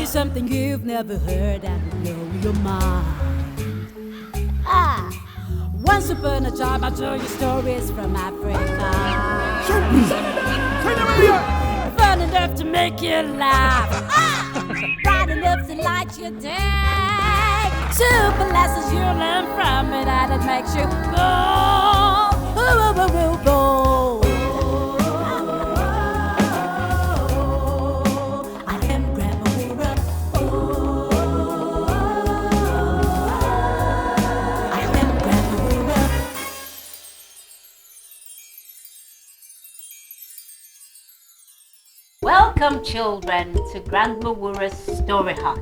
you something you've never heard and blow your mind. Once upon a time, I told you stories from Africa. Fun enough to make you laugh. Bright enough to light your day. Super lessons you learn from it, and it makes you go. I am Grandma Wura. I am Grandma Wura. Welcome, children, to Grandma Wura's Story Hut,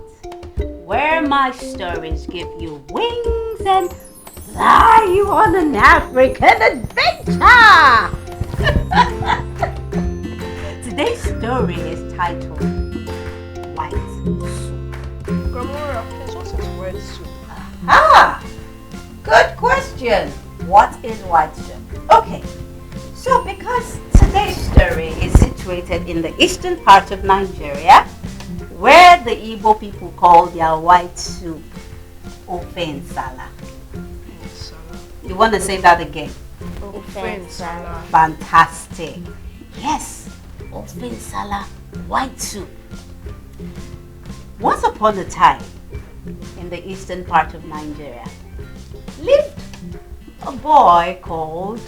where my stories give you wings and fly you on an African adventure. Today's story is titled White Soup. Grandma Wura, please, what is white soup? Ah, good question. What is white soup? Okay, so because today's story is situated in the eastern part of Nigeria, where the Igbo people call their white soup ofe nsala. You want to say that again? Ofe nsala. Fantastic. Yes, ofe nsala, white soup. Once upon a time, in the eastern part of Nigeria, lived a boy called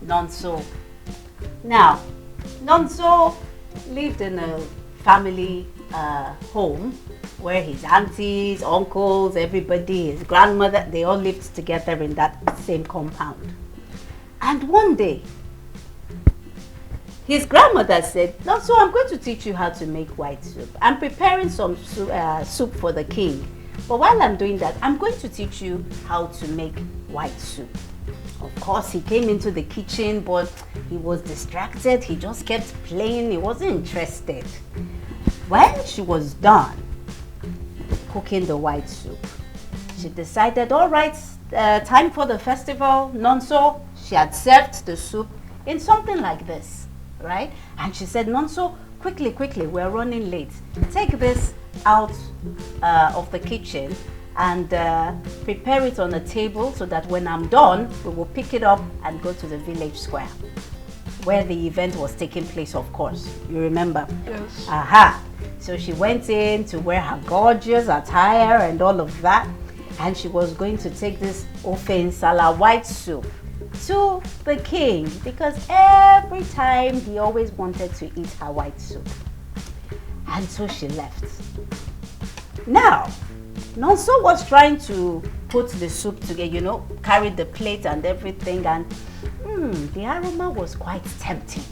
Nonso. Now, Nonso lived in a family home where his aunties, uncles, everybody, his grandmother, they all lived together in that same compound. And one day, his grandmother said, Nonso, I'm going to teach you how to make white soup. I'm preparing some soup for the king. But while I'm doing that, I'm going to teach you how to make white soup. Of course, he came into the kitchen, but he was distracted. He just kept playing. He wasn't interested. When she was done cooking the white soup, she decided, all right, time for the festival. Nonso, she had served the soup in something like this, right? And she said, Nonso, quickly, we're running late. Take this out of the kitchen and prepare it on a table so that when I'm done, we will pick it up and go to the village square where the event was taking place, of course. You remember? Yes. Aha. So she went in to wear her gorgeous attire and all of that, and she was going to take this ofe nsala white soup to the king because every time he always wanted to eat her white soup. And so she left. Now, Nonso was trying to put the soup together, carry the plate and everything, and the aroma was quite tempting.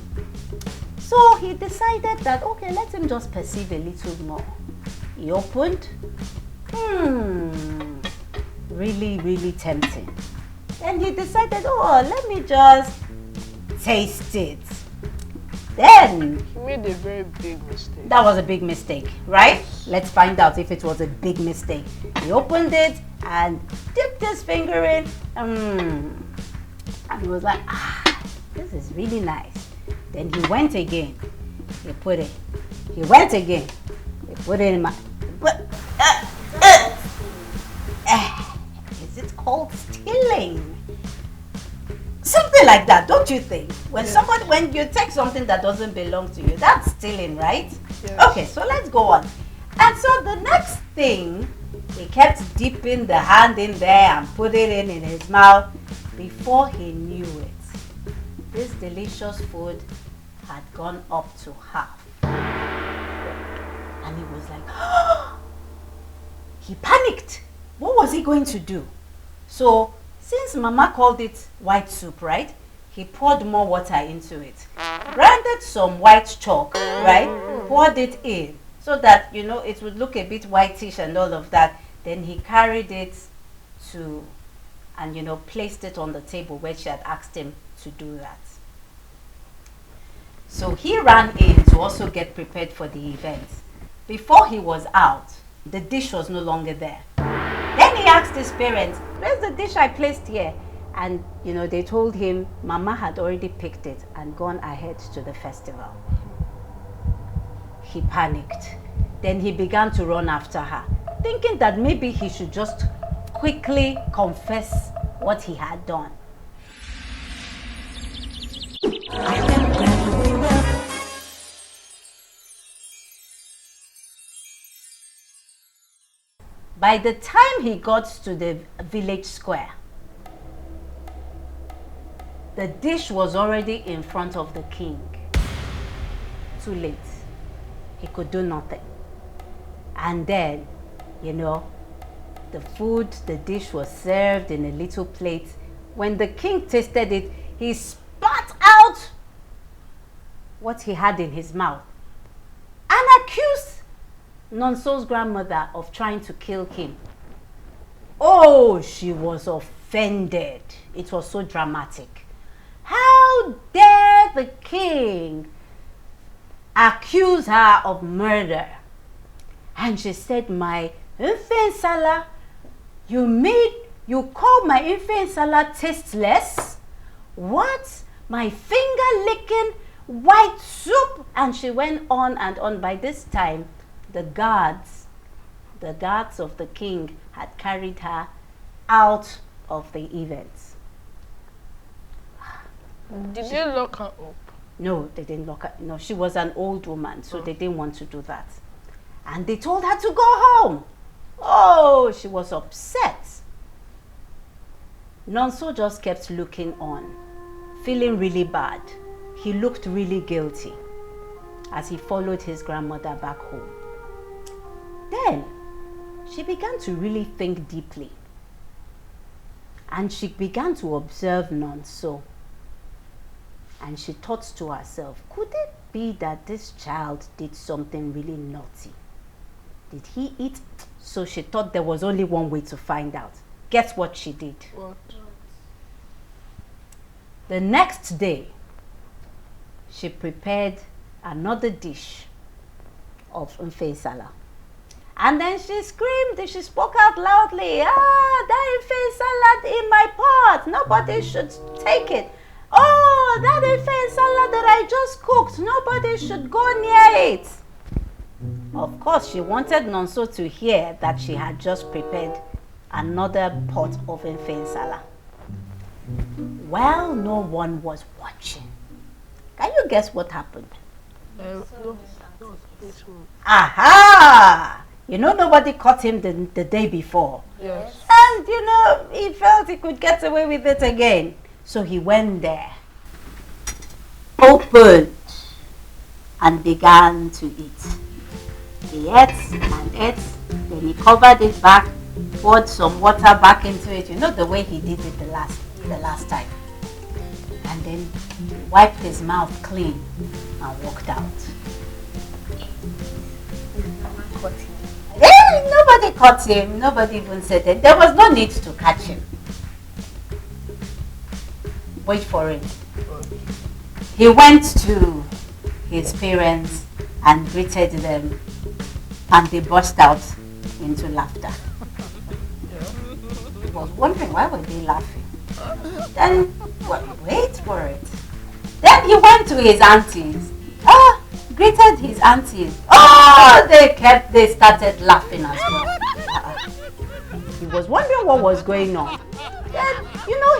So he decided that, okay, let him just perceive a little more. He opened. Really tempting. Then he decided, let me just taste it. Then He made a very big mistake. that was a big mistake, right? Let's find out if it was a big mistake. He opened it and dipped his finger in. And he was like, this is really nice. Then he went again. He put it. He went again. He put it in my... Is it called stealing? Something like that, don't you think? When you take something that doesn't belong to you, that's stealing, right? Yes. Okay, so let's go on. And so the next thing, he kept dipping the hand in there and put it in his mouth. Before he knew it, this delicious food had gone up to half. And he was like, he panicked. What was he going to do? So, since Mama called it white soup, right? He poured more water into it. Grinded some white chalk, right? Poured it in so that, it would look a bit whitish and all of that. Then he carried it to, and placed it on the table where she had asked him to do that. So he ran in to also get prepared for the event. Before he was out, the dish was no longer there. Then he asked his parents, where's the dish I placed here? And, they told him Mama had already picked it and gone ahead to the festival. He panicked. Then he began to run after her, thinking that maybe he should just quickly confess what he had done. By the time he got to the village square, the dish was already in front of the king. Too late. He could do nothing. And then, the food, the dish was served in a little plate. When the king tasted it, he spat out what he had in his mouth and accused Nonso's grandmother of trying to kill him. Oh, she was offended. It was so dramatic. How dare the king accuse her of murder? And she said, my infant Salah, you call my infant Salah tasteless? What? My finger-licking white soup? And she went on and on. By this time, the guards of the king had carried her out of the event. Did they lock her up? No, they didn't lock her. No, she was an old woman, so they didn't want to do that. And they told her to go home. Oh, she was upset. Nonso just kept looking on, feeling really bad. He looked really guilty as he followed his grandmother back home. Then she began to really think deeply, and she began to observe Nonso. And she thought to herself, could it be that this child did something really naughty? Did he eat? So she thought there was only one way to find out. Guess what she did? What? The next day, she prepared another dish of Mfe Salah. And then she screamed, she spoke out loudly, that Mfe Salad in my pot, nobody should take it. Oh, that Mfe Salad that I just cooked, nobody should go near it. Of course, she wanted Nonso to hear that she had just prepared another pot of Mfe Salad. Well, no one was watching. Can you guess what happened? No, this one. Aha! Nobody caught him the day before. Yes. And, he felt he could get away with it again. So he went there, opened, and began to eat. He ate and ate, then he covered it back, poured some water back into it. The way he did it the last time. And then wiped his mouth clean and walked out. Nobody caught him. Nobody even said it. There was no need to catch him. Wait for it. He went to his parents and greeted them, and they burst out into laughter. He was wondering why were they laughing. Then, wait for it. Then he went to his aunties. Greeted his aunties. They started laughing as well. He was wondering what was going on. Then,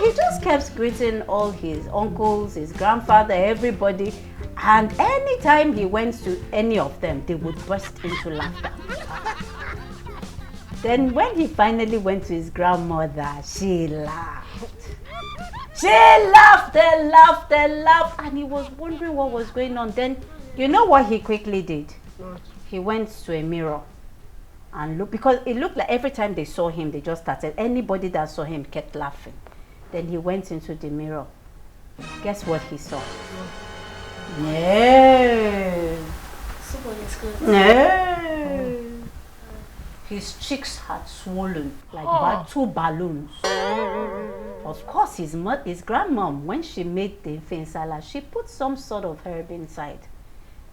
he just kept greeting all his uncles, his grandfather, everybody. And anytime he went to any of them, they would burst into laughter. Then when he finally went to his grandmother, she laughed. She laughed and laughed and laughed. And he was wondering what was going on. Then, you know what he quickly did? What? He went to a mirror and looked, because it looked like every time they saw him, they just started. Anybody that saw him kept laughing. Then he went into the mirror. Guess what he saw? No. No. His cheeks had swollen like 2 balloons. Of course, his grandmom, when she made the Mfe Salad, she put some sort of herb inside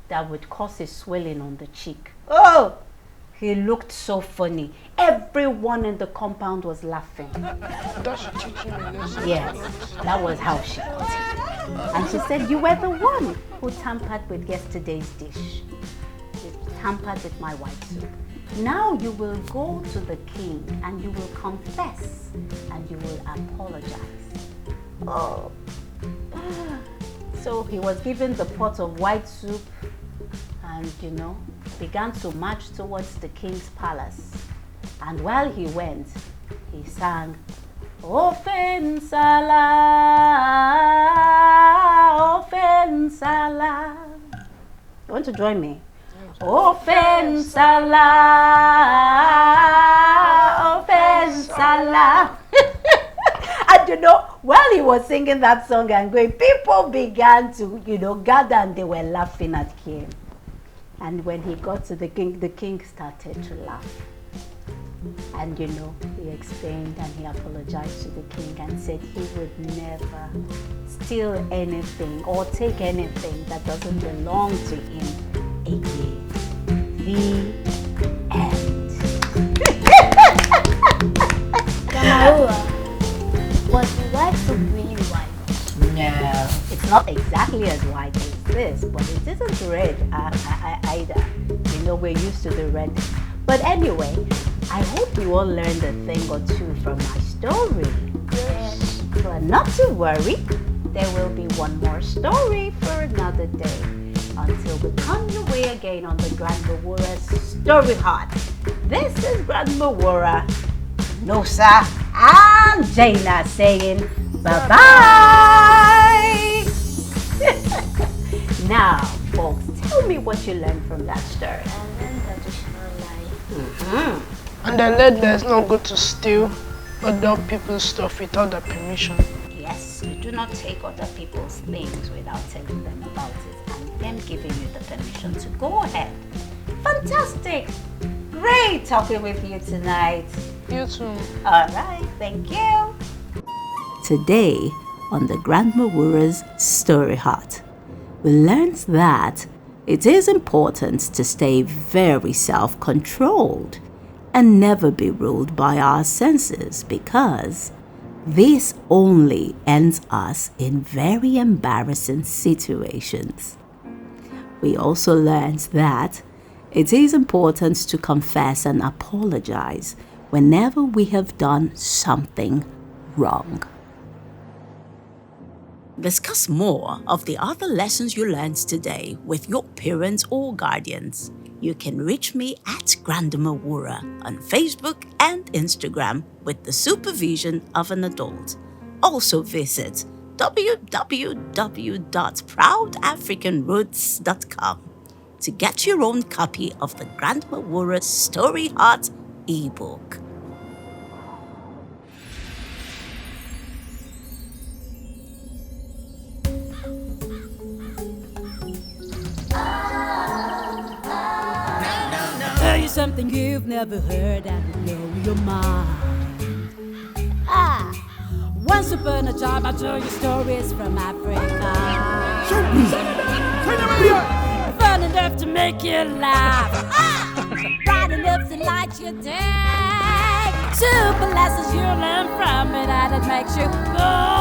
that would cause a swelling on the cheek. Oh, he looked so funny. Everyone in the compound was laughing. That should teach him a lesson. Yes, that was how she got him. And she said, you were the one who tampered with yesterday's dish. You tampered with my white soup. Now you will go to the king and you will confess and you will apologize. Oh. So he was given the pot of white soup and, began to march towards the king's palace. And while he went, he sang, Ofen Salah, Ofen Salah. You want to join me? Ofen Salah, Ofen Salah. And while he was singing that song and going, people began to, gather and they were laughing at him. And when he got to the king started to laugh. And he explained and he apologized to the king and said he would never steal anything or take anything that doesn't belong to him again. The end. Kamaua, was the white soup really white? No, it's not exactly as white as this, but it isn't red either. We're used to the red. But anyway, I hope you all learned a thing or two from my story. Yes. But not to worry, there will be one more story for another day. Until we come your way again on the Grandma Wura's Story Heart. This is Grandma Wura, Nosa, and Jaina saying bye-bye. Now, folks, tell me what you learned from that story. And then traditional life. And then that it's not good to steal other people's stuff without their permission. Yes, you do not take other people's things without telling them about it and them giving you the permission to go ahead. Fantastic! Great talking with you tonight. You too. All right, thank you. Today on the Grandma Wura's Story Heart, we learned that it is important to stay very self-controlled and never be ruled by our senses because this only ends us in very embarrassing situations. We also learned that it is important to confess and apologize whenever we have done something wrong. Discuss more of the other lessons you learned today with your parents or guardians. You can reach me at Grandma Wura on Facebook and Instagram with the supervision of an adult. Also visit www.proudafricanroots.com to get your own copy of the Grandma Wura Story Heart ebook. Tell you something you've never heard and blow your mind. Once upon a time, I tell you stories from Africa. Fun enough to make you laugh. Bright enough to light your day. Super lessons you learn from it, and it makes you go.